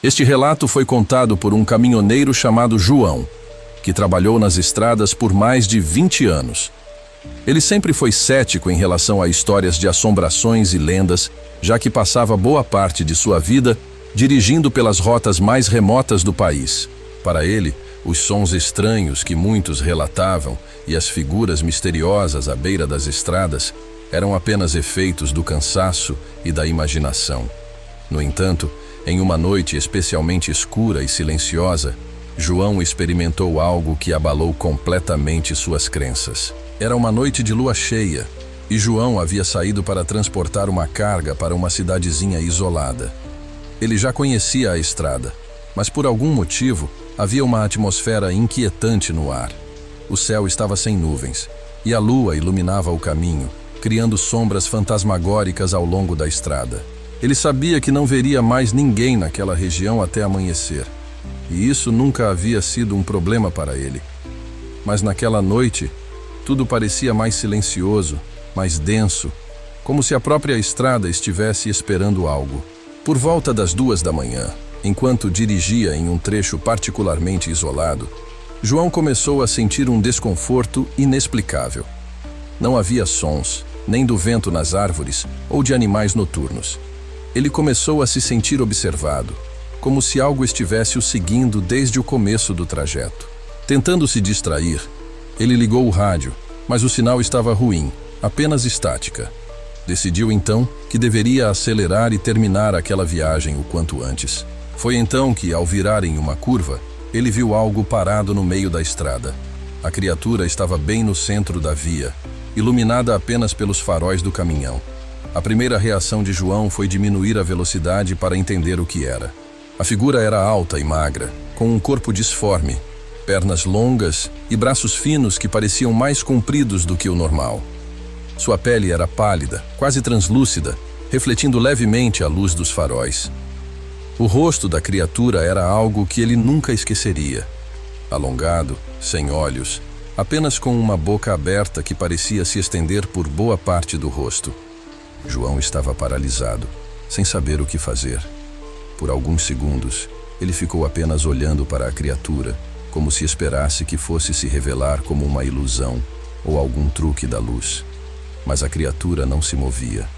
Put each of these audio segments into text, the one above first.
Este relato foi contado por um caminhoneiro chamado João, que trabalhou nas estradas por mais de 20 anos. Ele sempre foi cético em relação a histórias de assombrações e lendas, já que passava boa parte de sua vida dirigindo pelas rotas mais remotas do país. Para ele, os sons estranhos que muitos relatavam e as figuras misteriosas à beira das estradas eram apenas efeitos do cansaço e da imaginação. No entanto, em uma noite especialmente escura e silenciosa, João experimentou algo que abalou completamente suas crenças. Era uma noite de lua cheia, e João havia saído para transportar uma carga para uma cidadezinha isolada. Ele já conhecia a estrada, mas por algum motivo havia uma atmosfera inquietante no ar. O céu estava sem nuvens, e a lua iluminava o caminho, criando sombras fantasmagóricas ao longo da estrada. Ele sabia que não veria mais ninguém naquela região até amanhecer, e isso nunca havia sido um problema para ele. Mas naquela noite, tudo parecia mais silencioso, mais denso, como se a própria estrada estivesse esperando algo. Por volta das 2 da manhã, enquanto dirigia em um trecho particularmente isolado, João começou a sentir um desconforto inexplicável. Não havia sons, nem do vento nas árvores ou de animais noturnos. Ele começou a se sentir observado, como se algo estivesse o seguindo desde o começo do trajeto. Tentando se distrair, ele ligou o rádio, mas o sinal estava ruim, apenas estática. Decidiu então que deveria acelerar e terminar aquela viagem o quanto antes. Foi então que, ao virar em uma curva, ele viu algo parado no meio da estrada. A criatura estava bem no centro da via, iluminada apenas pelos faróis do caminhão. A primeira reação de João foi diminuir a velocidade para entender o que era. A figura era alta e magra, com um corpo disforme, pernas longas e braços finos que pareciam mais compridos do que o normal. Sua pele era pálida, quase translúcida, refletindo levemente a luz dos faróis. O rosto da criatura era algo que ele nunca esqueceria. Alongado, sem olhos, apenas com uma boca aberta que parecia se estender por boa parte do rosto. João estava paralisado, sem saber o que fazer. Por alguns segundos, ele ficou apenas olhando para a criatura, como se esperasse que fosse se revelar como uma ilusão ou algum truque da luz. Mas a criatura não se movia,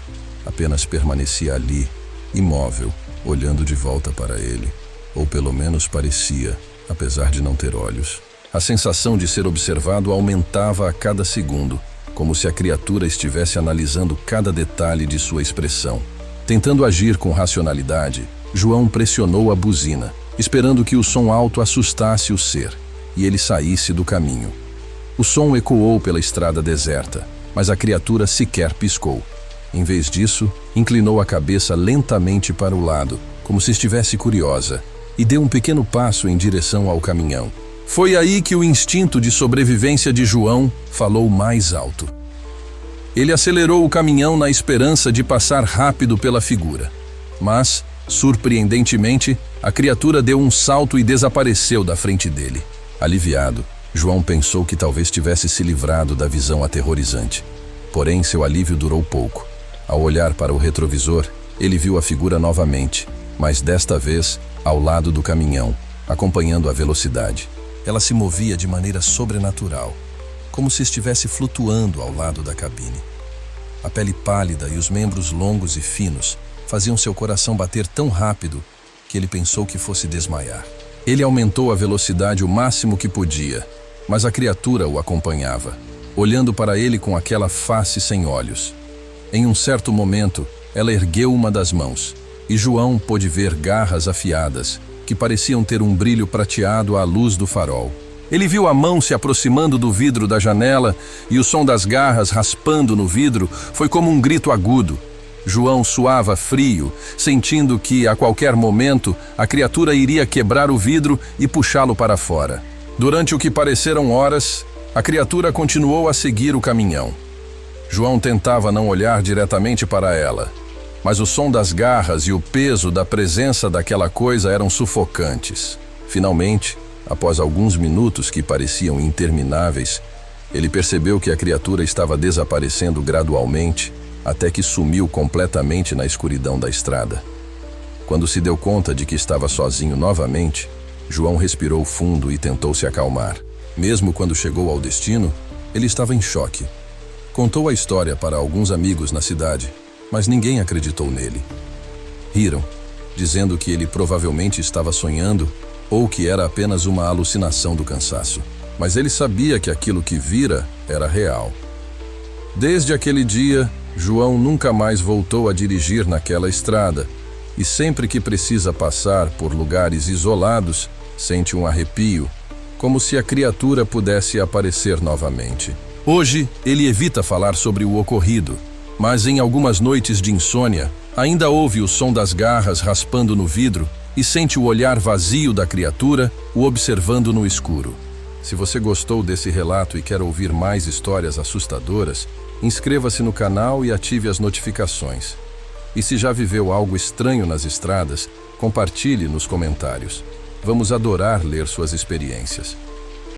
apenas permanecia ali, imóvel, olhando de volta para ele. Ou pelo menos parecia, apesar de não ter olhos. A sensação de ser observado aumentava a cada segundo, como se a criatura estivesse analisando cada detalhe de sua expressão. Tentando agir com racionalidade, João pressionou a buzina, esperando que o som alto assustasse o ser, e ele saísse do caminho. O som ecoou pela estrada deserta, mas a criatura sequer piscou. Em vez disso, inclinou a cabeça lentamente para o lado, como se estivesse curiosa, e deu um pequeno passo em direção ao caminhão. Foi aí que o instinto de sobrevivência de João falou mais alto. Ele acelerou o caminhão na esperança de passar rápido pela figura. Mas, surpreendentemente, a criatura deu um salto e desapareceu da frente dele. Aliviado, João pensou que talvez tivesse se livrado da visão aterrorizante. Porém, seu alívio durou pouco. Ao olhar para o retrovisor, ele viu a figura novamente, mas desta vez ao lado do caminhão, acompanhando a velocidade. Ela se movia de maneira sobrenatural, como se estivesse flutuando ao lado da cabine. A pele pálida e os membros longos e finos faziam seu coração bater tão rápido que ele pensou que fosse desmaiar. Ele aumentou a velocidade o máximo que podia, mas a criatura o acompanhava, olhando para ele com aquela face sem olhos. Em um certo momento, ela ergueu uma das mãos, e João pôde ver garras afiadas, que pareciam ter um brilho prateado à luz do farol. Ele viu a mão se aproximando do vidro da janela e o som das garras raspando no vidro foi como um grito agudo. João suava frio, sentindo que, a qualquer momento, a criatura iria quebrar o vidro e puxá-lo para fora. Durante o que pareceram horas, a criatura continuou a seguir o caminhão. João tentava não olhar diretamente para ela, mas o som das garras e o peso da presença daquela coisa eram sufocantes. Finalmente, após alguns minutos que pareciam intermináveis, ele percebeu que a criatura estava desaparecendo gradualmente, até que sumiu completamente na escuridão da estrada. Quando se deu conta de que estava sozinho novamente, João respirou fundo e tentou se acalmar. Mesmo quando chegou ao destino, ele estava em choque. Contou a história para alguns amigos na cidade, mas ninguém acreditou nele. Riram, dizendo que ele provavelmente estava sonhando ou que era apenas uma alucinação do cansaço. Mas ele sabia que aquilo que vira era real. Desde aquele dia, João nunca mais voltou a dirigir naquela estrada, e sempre que precisa passar por lugares isolados, sente um arrepio, como se a criatura pudesse aparecer novamente. Hoje, ele evita falar sobre o ocorrido, mas em algumas noites de insônia, ainda ouve o som das garras raspando no vidro e sente o olhar vazio da criatura o observando no escuro. Se você gostou desse relato e quer ouvir mais histórias assustadoras, inscreva-se no canal e ative as notificações. E se já viveu algo estranho nas estradas, compartilhe nos comentários. Vamos adorar ler suas experiências.